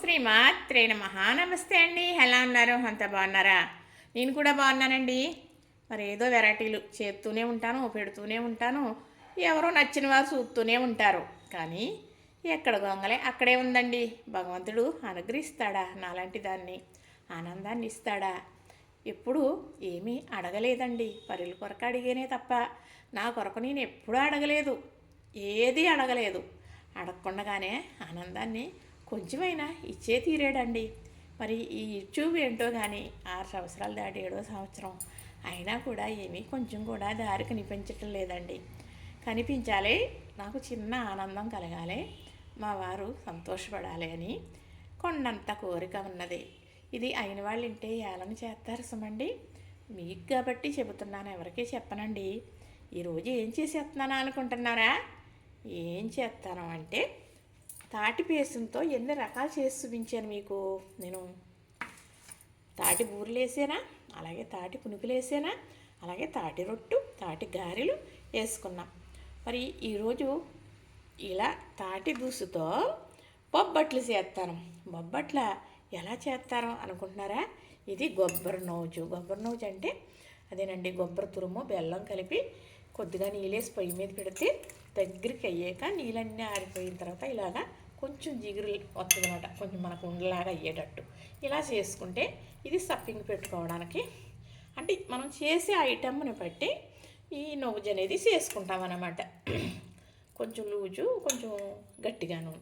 శ్రీమాత్రే నమః. నమస్తే అండి. ఎలా ఉన్నారు? అంతా బాగున్నారా? నేను కూడా బాగున్నానండి. మరి ఏదో వెరైటీలు చేస్తూనే ఉంటాను, పెడుతూనే ఉంటాను. ఎవరో నచ్చిన వారు చూస్తూనే ఉంటారు. కానీ ఎక్కడ గొంగలే అక్కడే ఉందండి. భగవంతుడు అనుగ్రహిస్తాడా నాలాంటి దాన్ని? ఆనందాన్ని ఇస్తాడా? ఎప్పుడు ఏమీ అడగలేదండి. పరుల కొరకు అడిగేనే తప్ప నా కొరకు నేను ఎప్పుడూ అడగలేదు. ఏది అడగలేదు. అడగకుండానే ఆనందాన్ని కొంచెమైనా ఇచ్చే తీరాడండి. మరి ఈ యూట్యూబ్ ఏంటో కానీ 6 సంవత్సరాలు దాటి 7వ సంవత్సరం అయినా కూడా ఏమీ కొంచెం కూడా దారి కనిపించటం లేదండి. కనిపించాలి, నాకు చిన్న ఆనందం కలగాలి, మా వారు సంతోషపడాలి అని కొండంత కోరిక ఉన్నది. ఇది అయిన వాళ్ళు వింటే ఏలని చేస్తారు సుమండి. మీకు కాబట్టి చెబుతున్నాను, ఎవరికీ చెప్పనండి. ఈరోజు ఏం చేసేస్తున్నాను అనుకుంటున్నారా? ఏం చేస్తాను అంటే తాటి పేసంతో ఎన్ని రకాలు చేసి చూపించాను మీకు. నేను తాటి బూరెలు వేసానా, అలాగే తాటి పునుకులు వేసానా, అలాగే తాటి రొట్టు, తాటి గారెలు వేసుకున్నాం. మరి ఈరోజు ఇలా తాటి దూసుతో బొబ్బట్లు చేస్తాను. బొబ్బట్ల ఎలా చేస్తారో అనుకుంటున్నారా? ఇది కొబ్బరి నూజు అంటే అదేనండి, కొబ్బరి తురుము బెల్లం కలిపి కొద్దిగా నీళ్ళేసి పొయ్యి మీద పెడితే దగ్గరికి అయ్యాక నీళ్ళన్నీ ఆరిపోయిన తర్వాత ఇలాగా కొంచెం జిగురు వస్తుంది అనమాట, కొంచెం మనకు ఉండలాగా అయ్యేటట్టు ఇలా చేసుకుంటే ఇది సప్పింగ్ పెట్టుకోవడానికి. అంటే మనం చేసే ఐటమ్ని బట్టి ఈ నవ్వుజు అనేది చేసుకుంటామన్నమాట. కొంచెం లూజు, కొంచెం గట్టిగాను.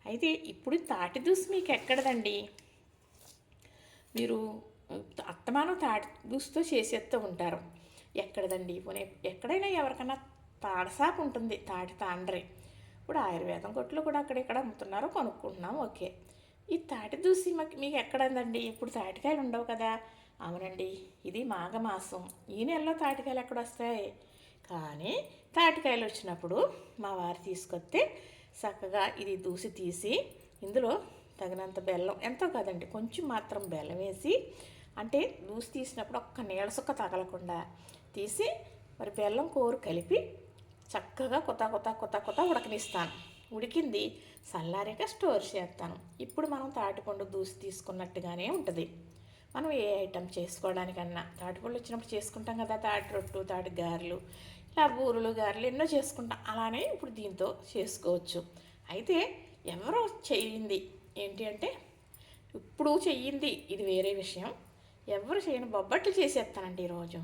అయితే ఇప్పుడు తాటి దూసు మీకు ఎక్కడదండి? మీరు అత్తమానం తాటి దూసుతో చేసేస్తూ ఉంటారు. ఎక్కడదండి? పోనీ ఎక్కడైనా ఎవరికైనా తాడసాపు ఉంటుంది, తాటి తాండ్రి. ఇప్పుడు ఆయుర్వేదం కొట్లు కూడా అక్కడెక్కడ అమ్ముతున్నారు, కొనుక్కుంటున్నాం, ఓకే. ఈ తాటి దూసి మీకు ఎక్కడందండి? ఇప్పుడు తాటికాయలు ఉండవు కదా. అవునండి, ఇది మాఘమాసం, ఈ నెలలో తాటికాయలు ఎక్కడ వస్తాయి? కానీ తాటికాయలు వచ్చినప్పుడు మా వారు తీసుకొస్తే చక్కగా ఇది దూసి తీసి ఇందులో తగినంత బెల్లం, ఎంతో కాదండి కొంచెం మాత్రం బెల్లం వేసి, అంటే దూసి తీసినప్పుడు ఒక్క నీళ్ళ సుక్క తగలకుండా తీసి మరి బెల్లం కూర కలిపి చక్కగా కొత్త ఉడకనిస్తాను. ఉడికింది చల్లారాక స్టోర్ చేస్తాను. ఇప్పుడు మనం తాటిపండు దూసి తీసుకున్నట్టుగానే ఉంటుంది. మనం ఏ ఐటెం చేసుకోవడానికన్నా తాటిపండు వచ్చినప్పుడు చేసుకుంటాం కదా, తాటి రొట్టు, తాటి గారెలు, ఇలా బూరెలు గారెలు ఎన్నో చేసుకుంటాం. అలానే ఇప్పుడు దీంతో చేసుకోవచ్చు. అయితే ఎవరో చెయ్యింది ఏంటి అంటే, ఇప్పుడు చెయ్యింది ఇది వేరే విషయం. ఎవరు చేయని బొబ్బట్లు చేసేస్తానండి ఈరోజు.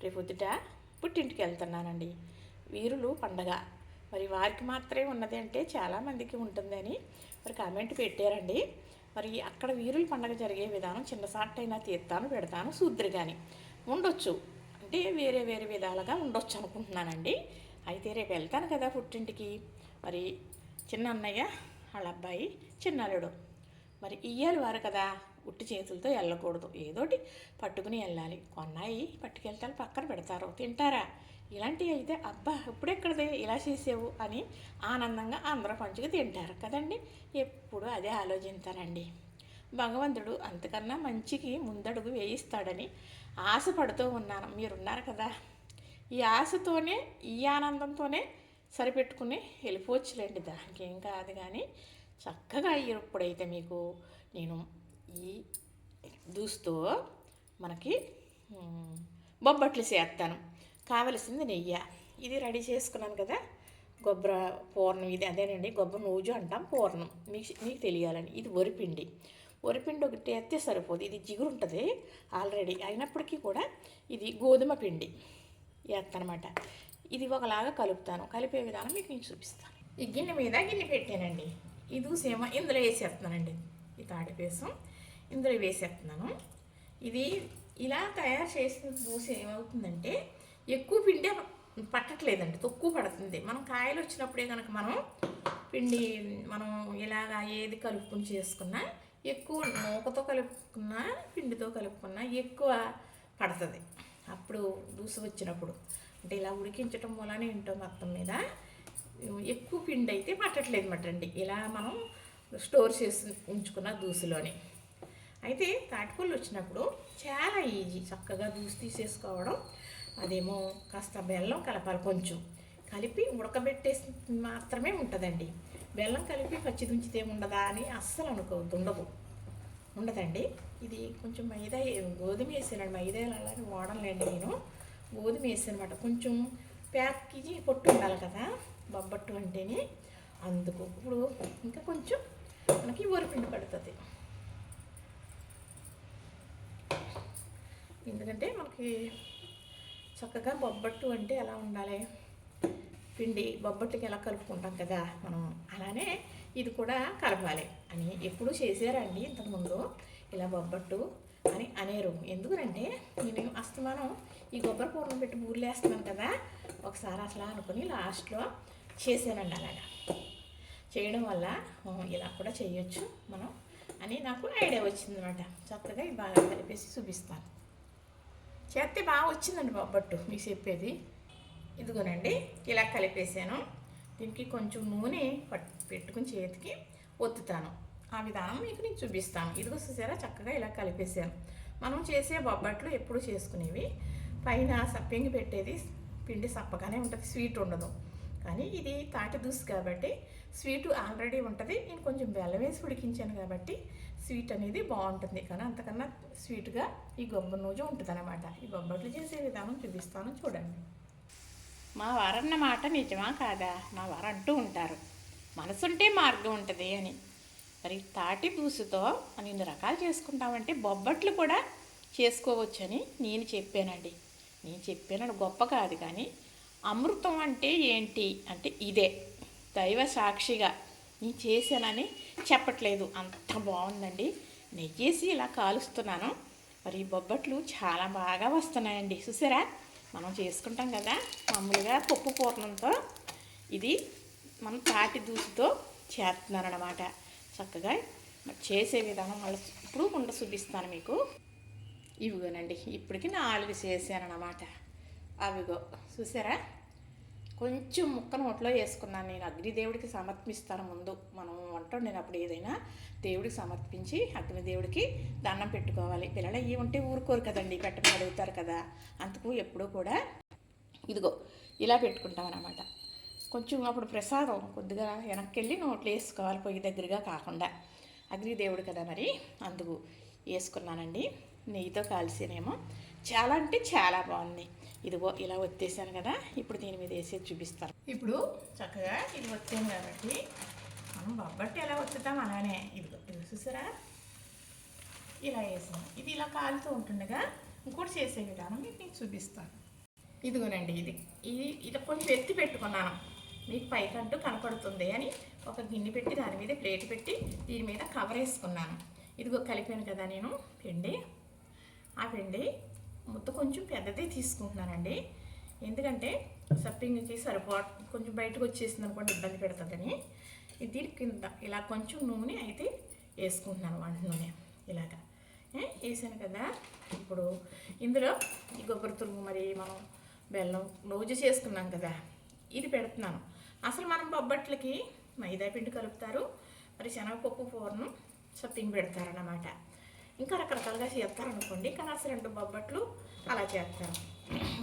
రేపొద్దుట పుట్టింటికి వెళ్తున్నానండి. వీరులు పండగ మరి వారికి మాత్రమే ఉన్నది అంటే చాలామందికి ఉంటుందని మరి కామెంట్ పెట్టారండి. మరి అక్కడ వీరుల పండగ జరిగే విధానం చిన్నసాటైనా తీస్తాను, పెడతాను, సూద్రి కానీ ఉండొచ్చు, అంటే వేరే వేరే విధాలుగా ఉండొచ్చు అనుకుంటున్నానండి. అయితే రేపు వెళ్తాను కదా పుట్టింటికి. మరి చిన్న అన్నయ్య వాళ్ళ అబ్బాయి చిన్నల్లుడు మరి ఇయ్యాలి వారు కదా, ఉట్టి చేతులతో వెళ్ళకూడదు, ఏదోటి పట్టుకుని వెళ్ళాలి. కొన్నాయి పట్టుకెళ్తారు, పక్కన పెడతారు, తింటారా? ఇలాంటివి అయితే అబ్బా ఇప్పుడెక్కడదే ఇలా చేసావు అని ఆనందంగా అందరూ పంచుకు తింటారు కదండి. ఎప్పుడు అదే ఆలోచిస్తానండి. భగవంతుడు అంతకన్నా మంచికి ముందడుగు వేయిస్తాడని ఆశపడుతూ ఉన్నాను. మీరున్నారు కదా, ఈ ఆశతోనే ఈ ఆనందంతోనే సరిపెట్టుకుని వెళ్ళిపోవచ్చులేండి, దానికి ఏం కాదు. కానీ చక్కగా ఇప్పుడైతే మీకు నేను ఈ దూస్తో మనకి బొబ్బట్లు చేస్తాను. కావలసింది నెయ్యి. ఇది రెడీ చేసుకున్నాను కదా, కొబ్బరి పూర్ణం, ఇది అదేనండి కొబ్బరి నూజు అంటాం, పూర్ణం మీకు తెలియాలని. ఇది వరిపిండి ఒకటి ఎత్తే సరిపోదు, ఇది జిగురు ఉంటుంది ఆల్రెడీ. అయినప్పటికీ కూడా ఇది గోధుమ పిండి వేస్తానమాట. ఇది ఒకలాగా కలుపుతాను. కలిపే విధానం మీకు నేను చూపిస్తాను. ఈ గిన్నె మీద గిన్నె పెట్టానండి. ఈ దూసేమో ఇందులో వేసేస్తున్నానండి. ఈ తాటిపేసం ఇందులో వేసేస్తున్నాను. ఇది ఇలా తయారు చేసిన దూస ఏమవుతుందంటే ఎక్కువ పిండి పట్టట్లేదండి, తక్కువ పడుతుంది. మనం కాయలు వచ్చినప్పుడే కనుక పిండి మనం ఇలాగా ఏది కలుపుకుని చేసుకున్నా, ఎక్కువ నూకతో కలుపుకున్నా పిండితో కలుపుకున్నా ఎక్కువ పడుతుంది. అప్పుడు దూస వచ్చినప్పుడు అంటే ఇలా ఉడికించటం వలన ఏంటో మొత్తం మీద ఎక్కువ పిండి అయితే పట్టట్లేదు అన్నమాట అండి, ఇలా మనం స్టోర్ చేసి ఉంచుకున్న దూసులోని. అయితే తాటిపళ్ళు వచ్చినప్పుడు చాలా ఈజీ, చక్కగా దూసి తీసేసుకోవడం. అదేమో కాస్త బెల్లం కలపాలి, కొంచెం కలిపి ఉడకబెట్టేసి మాత్రమే ఉంటుందండి. బెల్లం కలిపి పచ్చి దుంచితే ఉండదా అని అస్సలు అనుకోవద్దు, ఉండదండి. ఇది కొంచెం మైదా గోధుమ వేసానండి, మైదా అలాగే వాడలేండి నేను. గోధుమ వేసానమాట. కొంచెం ప్యాక్కి పొట్టు ఉండాలి కదా బొబ్బట్టు అంటేనే, అందుకు ఇప్పుడు ఇంకా కొంచెం మనకి ఊరపిండి పడుతుంది. ఎందుకంటే మనకి చక్కగా బొబ్బట్టు అంటే ఎలా ఉండాలి, పిండి బొబ్బట్టుకి ఎలా కలుపుకుంటాం కదా మనం, అలానే ఇది కూడా కలపాలి అని ఎప్పుడు చేశారండి ఇంతకుముందు ఇలా బొబ్బట్టు అని అనేరు. ఎందుకంటే నేను అస్తమానం ఈ కొబ్బరి పూర్ణం పెట్టి బూరెలు వేస్తున్నాను కదా, ఒకసారి అసలు అనుకుని లాస్ట్లో చేశానండి. అలాగా చేయడం వల్ల ఇలా కూడా చేయొచ్చు మనం అని నాకు ఐడియా వచ్చిందనమాట. చక్కగా ఇది బాగా కలిపేసి చూపిస్తాను. చేస్తే బాగా వచ్చిందండి బొబ్బట్టు మీకు చెప్పేది. ఇదిగోనండి ఇలా కలిపేసాను. దీనికి కొంచెం నూనె పెట్టుకుని చేతికి ఒత్తుతాను. ఆ విధానం మీకు నేను చూపిస్తాను. ఇదిగో చూసారా చక్కగా ఇలా కలిపేసాను. మనం చేసే బొబ్బట్లు ఎప్పుడు చేసుకునేవి పైన సప్పింగి పెట్టేది పిండి సప్పగానే ఉంటుంది, స్వీట్ ఉండదు. కానీ ఇది తాటి దూసు కాబట్టి స్వీటు ఆల్రెడీ ఉంటుంది. నేను కొంచెం బెల్లం వేసి ఉడికించాను కాబట్టి స్వీట్ అనేది బాగుంటుంది. కానీ అంతకన్నా స్వీట్గా ఈ గొబ్బ నూజు ఉంటుంది అన్నమాట. ఈ బొబ్బట్లు చేసే విధానం చూపిస్తాను చూడండి. మా వారన్న మాట నిజమా కాదా? మా వారు అంటూ ఉంటారు, మనసుంటే మార్గం ఉంటుంది అని. మరి తాటి దూసుతో మనం ఇన్ని రకాలు చేసుకుంటామంటే బొబ్బట్లు కూడా చేసుకోవచ్చని నేను చెప్పానండి. నేను చెప్పాను గొప్ప కాదు, కానీ అమృతం అంటే ఏంటి అంటే ఇదే. దైవ సాక్షిగా నేను చేశానని చెప్పట్లేదు, అంత బాగుందండి. నెయ్యేసి ఇలా కాలుస్తున్నాను. మరి బొబ్బట్లు చాలా బాగా వస్తున్నాయండి. చూసారా, మనం చేసుకుంటాం కదా మామూలుగా పప్పు పూర్ణంతో, ఇది మనం తాటి దూసుతో చేస్తున్నాను అన్నమాట. చక్కగా చేసే విధానం మళ్ళీ ఇప్పుడు ఉండ చూపిస్తాను మీకు. ఇవిగోనండి ఇప్పటికి 4 చేశాను అన్నమాట. అవిగో చూసారా, కొంచెం ముక్క నోట్లో వేసుకున్నాను. నేను అగ్నిదేవుడికి సమర్పిస్తాను ముందు. మనం వంట వండినప్పుడు ఏదైనా దేవుడికి సమర్పించి అగ్నిదేవుడికి దండం పెట్టుకోవాలి. పిల్లలు అయ్యి ఉంటే ఊరుకోరు కదండి, పెట్టమని అడుగుతారు కదా. అందుకు ఎప్పుడూ కూడా ఇదిగో ఇలా పెట్టుకుంటాం అన్నమాట. కొంచెం అప్పుడు ప్రసాదం కొద్దిగా వెనక్కి వెళ్ళి నోట్లో వేసుకోవాలి, పొయ్యి దగ్గరగా కాకుండా. అగ్నిదేవుడు కదా మరి, అందుకు వేసుకున్నానండి. నెయ్యితో కాల్సినేమో చాలా అంటే చాలా బాగుంది. ఇదిగో ఇలా ఒత్తేసాను కదా, ఇప్పుడు దీని మీద వేసేది చూపిస్తాను. ఇప్పుడు చక్కగా ఇది వచ్చాను కాబట్టి మనం బొబ్బట్టి ఎలా వచ్చుతాం అలానే ఇదిగో చూసారా ఇలా వేసాను. ఇది ఇలా కాలుతూ ఉంటుండగా ఇంకోటి చేసే విధానం మీకు నేను చూపిస్తాను. ఇదిగోనండి ఇది ఇది ఇలా కొంచెం ఎత్తి పెట్టుకున్నాను, మీకు పైకంటూ కనపడుతుంది అని ఒక గిన్నె పెట్టి దాని మీద ప్లేట్ పెట్టి దీని మీద కవర్ వేసుకున్నాను. ఇదిగో కలిపాను కదా నేను పిండి, ఆ పిండి ముద్ద కొంచెం పెద్దది తీసుకుంటున్నానండి. ఎందుకంటే సప్పింగ్కి కొంచెం బయటకు వచ్చేసింది అనుకోండి ఇబ్బంది పెడుతుందని. దీని కింద ఇలా కొంచెం నూనె అయితే వేసుకుంటున్నాను, వంట నూనె ఇలాగా వేసాను కదా. ఇప్పుడు ఇందులో ఈ కొబ్బరి తురుము మరి మనం బెల్లం రోజు చేసుకున్నాం కదా ఇది పెడుతున్నాను. అసలు మనం బొబ్బట్లకి మైదా పిండి కలుపుతారు, మరి శనగపప్పు పూర్ణం సప్పింగ్ పెడతారన్నమాట. ఇంకా రకరకాలుగా చేస్తారనుకోండి, కానీ అసలు 2 బొబ్బట్లు అలా చేస్తారు.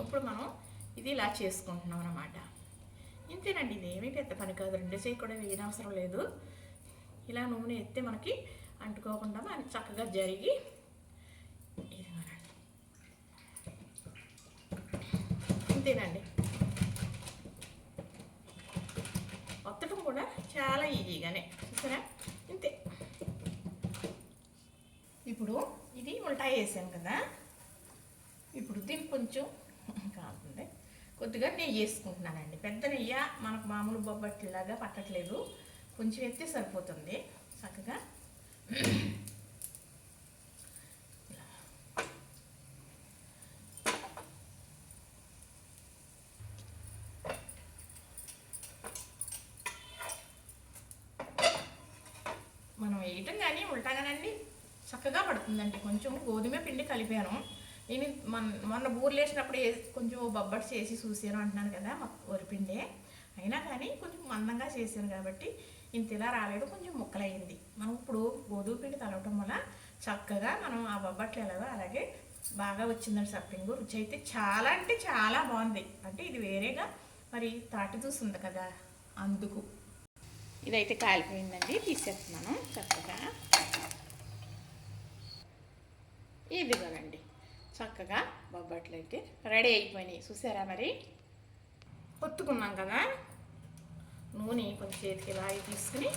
ఇప్పుడు మనం ఇది ఇలా చేసుకుంటున్నాం అన్నమాట. ఇంతేనండి, ఇదేమీ పెద్ద పని కాదు. 2 చేయి కూడా వేయనవసరం లేదు. ఇలా నూనె ఎత్తే మనకి అంటుకోకుండా మనకి చక్కగా జరిగి ఇంతేనండి. ఒత్తడం కూడా చాలా ఈజీగానే చూసారా, ఇంతే. ఇప్పుడు ఇది ఉల్టా వేసాను కదా, ఇప్పుడు దీనికి కొంచెం కాకుండా కొద్దిగా నెయ్యి వేసుకుంటున్నానండి. పెద్ద నెయ్యి మనకు మామూలు బొబ్బట్లులాగా పట్టట్లేదు, కొంచెం ఎత్తే సరిపోతుంది. చక్కగా మనం వేయటం కానీ ఉల్టాగానండి చక్కగా పడుతుందండి. కొంచెం గోధుమ పిండి కలిపాను నేను. మొన్న బూరెలు వేసినప్పుడు కొంచెం బొబ్బట్టు చేసి చూసాను అంటున్నాను కదా, వరిపిండే అయినా కానీ కొంచెం మందంగా చేశాను కాబట్టి ఇంత ఇలా రాలేదు, కొంచెం ముక్కలయ్యింది. మనం ఇప్పుడు గోధుమ పిండి కలవటం వల్ల చక్కగా మనం ఆ బొబ్బట్లు ఎలాగో అలాగే బాగా వచ్చిందండి. సప్పింగు రుచి అయితే చాలా అంటే చాలా బాగుంది. అంటే ఇది వేరేగా మరి తాటి దూసు ఉంది కదా అందుకు. ఇదైతే కాలిపోయిందండి, తీసేస్తున్నాను చక్కగా. ఇదిగోనండి, చక్కగా బొబ్బట్లు అయితే రెడీ అయిపోయినాయి. చూసారా మరి? ఒత్తుకున్నాం కదా, నూనె కొంచెం చేతికి ఇలాగే తీసుకుని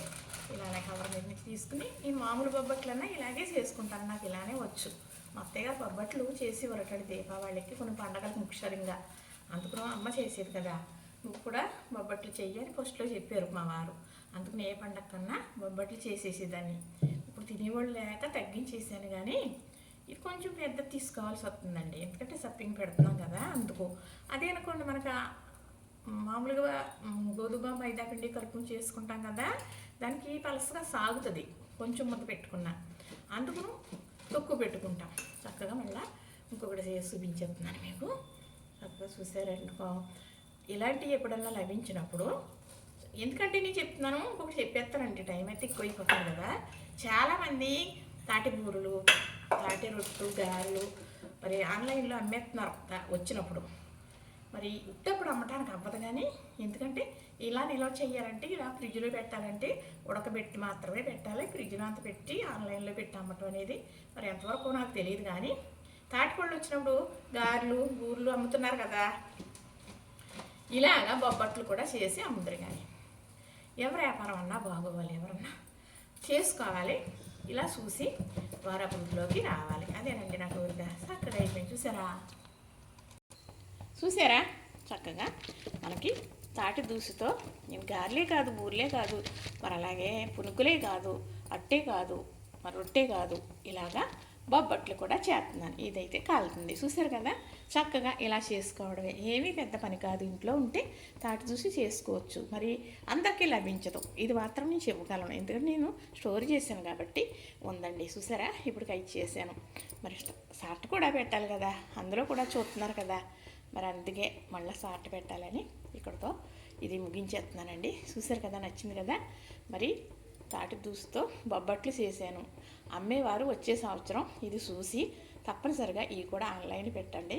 ఇలానే కవర్ మీద తీసుకుని, ఈ మామూలు బొబ్బట్లన్నా ఇలాగే చేసుకుంటాను, నాకు ఇలానే వచ్చు. మా అత్తయ్య గారు బొబ్బట్లు చేసి వరకటి దీపావళికి కొన్ని పండగలకు ముఖ్యంగా, అందుకు అమ్మ చేసేది కదా, నువ్వు కూడా బొబ్బట్లు చెయ్యని ఫస్ట్లో చెప్పారు మా వారు. అందుకని ఏ పండగ కన్నా బొబ్బట్లు చేసేసేదాన్ని. ఇప్పుడు తినేవాళ్ళు లేక తగ్గించేసాను, కానీ ఇది కొంచెం పెద్ద తీసుకోవాల్సి వస్తుందండి, ఎందుకంటే సప్పింగ్ పెడుతున్నాం కదా అందుకు. అదే అనుకోండి, మనకు మామూలుగా గోధుమ మైదా పిండి కలుపుని చేసుకుంటాం కదా, దానికి పలసగా సాగుతుంది కొంచెం ముద్ద పెట్టుకున్నా, అందుకు తక్కువ పెట్టుకుంటాం. చక్కగా మళ్ళీ ఇంకొకటి చేసి చూపించేస్తున్నాను మీకు. చక్కగా చూసారనుకో, ఇలాంటివి ఎప్పుడన్నా లభించినప్పుడు, ఎందుకంటే నేను చెప్తున్నాను, ఇంకొకటి చెప్పేస్తానండి, టైం అయితే ఎక్కువైపోతుంది కదా. చాలామంది తాటి బూరెలు, తాటి రొట్టు, గారెలు మరి ఆన్లైన్లో అమ్మేస్తున్నారు వచ్చినప్పుడు. మరి ఉట్టప్పుడు అమ్మటానికి అవ్వదు, కానీ ఎందుకంటే ఇలా నిల్వ చేయాలంటే, ఇలా ఫ్రిడ్జ్లో పెట్టాలంటే ఉడకబెట్టి మాత్రమే పెట్టాలి. ఫ్రిడ్జ్లో అంత పెట్టి ఆన్లైన్లో పెట్టి అమ్మటం అనేది మరి ఎంతవరకు నాకు తెలియదు. కానీ తాటిపళ్ళు వచ్చినప్పుడు గారెలు, బూరెలు అమ్ముతున్నారు కదా, ఇలాగా బొబ్బట్లు కూడా చేసి అమ్ముతారు. కానీ ఎవరు వ్యాపారం అన్నా బాగోవాలి, ఎవరన్నా చేసుకోవాలి, ఇలా చూసి వారి అభివృద్ధిలోకి రావాలి. అదేనండి నా కోరిక. చక్కగా అయిపోయింది. చూసారా చక్కగా మనకి తాటి దూసుతో నేను గారెలే కాదు, బూరెలే కాదు, మరి అలాగే పునుకులే కాదు, అట్టే కాదు, మరి రొట్టే కాదు, ఇలాగా బొబ్బట్లు కూడా చేస్తున్నాను. ఇదైతే కాలుతుంది. చూసారు కదా, చక్కగా ఇలా చేసుకోవడమే, ఏమీ పెద్ద పని కాదు. ఇంట్లో ఉంటే తాటి చూసి చేసుకోవచ్చు. మరి అందరికీ లభించదు, ఇది మాత్రం నేను చెప్పగలను, ఎందుకంటే నేను స్టోర్ చేశాను కాబట్టి ఉందండి. చూసారా, ఇప్పుడు కై చేశాను. మరి సాట్ కూడా పెట్టాలి కదా, అందులో కూడా చూస్తున్నారు కదా, మరి అందుకే మళ్ళీ సాట్ పెట్టాలని ఇక్కడతో ఇది ముగించేస్తున్నానండి. చూసారు కదా, నచ్చింది కదా. మరి తాటి దూసుతో బొబ్బట్లు చేశాను. అమ్మేవారు వచ్చే సంవత్సరం ఇది చూసి తప్పనిసరిగా ఇవి కూడా ఆన్లైన్ పెట్టండి,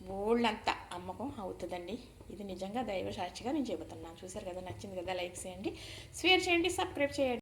బోల్డంతా అమ్మకం అవుతుందండి. ఇది నిజంగా దైవ సాక్షిగా నేను చెబుతున్నాను. చూసారు కదా, నచ్చింది కదా, లైక్ చేయండి, షేర్ చేయండి, సబ్స్క్రైబ్ చేయండి.